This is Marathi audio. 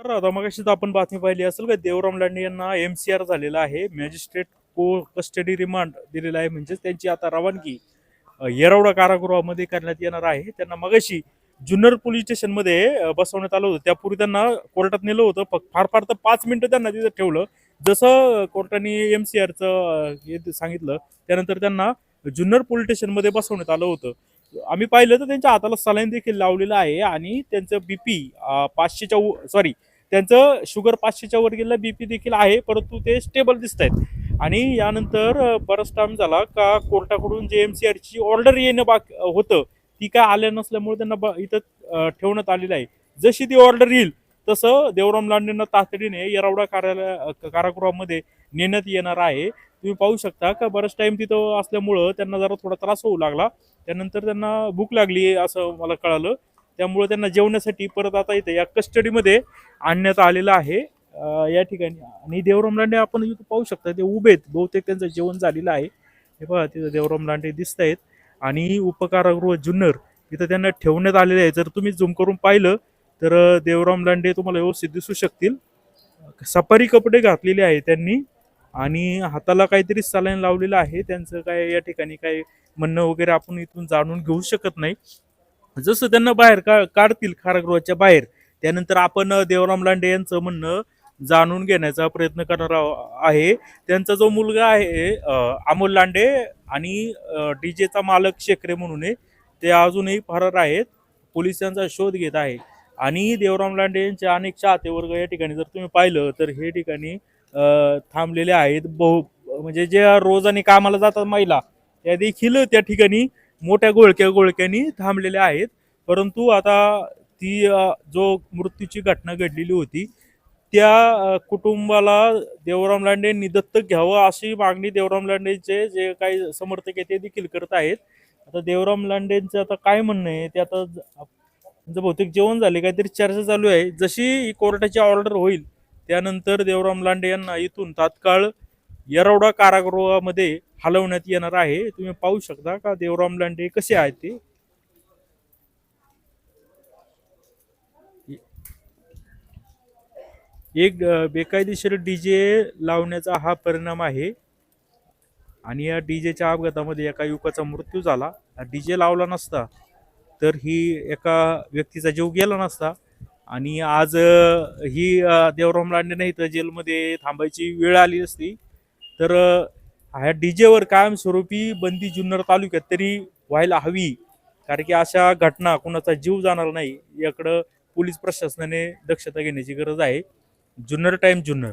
तर आता मगाशीच आपण बातमी पाहिली असेल का देवराम लांडे यांना एमसीआर झालेला आहे. मॅजिस्ट्रेट को कस्टडी रिमांड दिलेला आहे. म्हणजेच त्यांची आता रवानगी येरवडा कारागृहामध्ये करण्यात येणार आहे. त्यांना मगाशी जुन्नर पोलीस स्टेशनमध्ये बसवण्यात आलं होतं. त्यापूर्वी त्यांना कोर्टात नेलं होतं. फार फार तर 5 मिनिटं त्यांना तिथं ठेवलं. जसं कोर्टाने एमसीआरचं हे सांगितलं त्यानंतर त्यांना जुन्नर पोलीस स्टेशनमध्ये बसवण्यात आलं होतं. आम्ही पाहिलं तर त्यांच्या हाताला सलाईन देखील लावलेलं आहे आणि त्यांचं बीपी 500च्या सॉरी त्यांचं शुगर 500च्या वर गेलं, बीपी देखील आहे, परंतु ते स्टेबल दिसत आहेत. आणि यानंतर बराच टाइम झाला का कोर्टाकडून जे एमसीआरची ऑर्डर येणं होतं ती काय आल्या नसल्यामुळे त्यांना इथं ठेवण्यात आलेलं आहे. जशी ती ऑर्डर येईल तसं देवराम लांडेंना तातडीने येरवडा कारागृहामध्ये नेण्यात येणार आहे. तुम्ही पाहू शकता का बराच टाइम तिथं असल्यामुळं त्यांना जरा थोडा त्रास होऊ लागला. त्यानंतर त्यांना भूक लागली असं मला कळालं. त्यामुळे त्यांना जेवण्यासाठी परत आता इथे या कस्टडीमध्ये आणण्यात आलेलं आहे या ठिकाणी. आणि देवराम लांडे आपण इथं पाहू शकता ते उभे आहेत. बहुतेक त्यांचं जेवण झालेलं आहे. हे पहा तिथं देवराम लांडे दिसत आहेत आणि उपकारागृह जुन्नर इथं त्यांना ठेवण्यात आलेले आहे. जर तुम्ही झूम करून पाहिलं तर देवराम लांडे तुम्हाला व्यवस्थित दिसू शकतील. सफारी कपडे घातलेले आहे त्यांनी आणि हाताला काहीतरी सलाईन लावलेलं आहे. त्यांचं काय या ठिकाणी काय म्हणणं वगैरे आपण इथून जाणून घेऊ शकत नाही. जसं त्यांना बाहेर काढतील कारागृहाच्या बाहेर त्यानंतर आपण देवराम लांडे यांचं म्हणणं जाणून घेण्याचा प्रयत्न करणार आहे. त्यांचा जो मुलगा आहे अमोल लांडे आणि डीजेचा मालक शेखरे म्हणून ते अजूनही फरार आहेत. पोलीस त्यांचा शोध घेत आहे आणि देवराम लांडे यांचे अनेक चाहते वर्ग या ठिकाणी जर तुम्ही पाहिलं तर हे ठिकाणी थांबलेले आहेत. म्हणजे जे रोजाने कामाला जातात महिला त्या देखील त्या ठिकाणी मोठ्या गोळक्यानी थांबलेल्या आहेत. परंतु आता ती जो मृत्यूची घटना घडलेली होती त्या कुटुंबाला देवराम लांडेंनी दत्तक घ्यावं अशी मागणी देवराम लांडेंचे जे काही समर्थक आहेत ते देखील करत आहेत. आता देवराम लांडेंचं आता काय म्हणणं आहे ते आता त्यांचं बहुतेक जेवण झाले काहीतरी चर्चा चालू आहे. जशी कोर्टाची ऑर्डर होईल त्यानंतर देवराम लांडे यांना इथून तात्काळ येरवडा कारागृहामध्ये हलवण्यात येणार आहे. तुम्ही पाहू शकता का देवराम लांडे कसे आहेत ते. एक बेकायदेशीर डीजे लावण्याचा हा परिणाम आहे आणि या डीजेच्या अपघातामध्ये एका युवकाचा मृत्यू झाला. डीजे लावला नसता तर ही एका व्यक्तीचा जीव गेला नसता आणि आज ही देवराम लांडे नाही तर जेलमध्ये थांबायची वेळ आली असती. तर ह्या डीजेवर कायमस्वरूपी बंदी जुन्नर तालुक्यात तरी व्हायला हवी. कारण की अशा घटना कुणाचा जीव जाणार नाही याकडं पोलीस प्रशासनाने दक्षता घेण्याची गरज आहे. जुन्नर टाइम जुन्नर.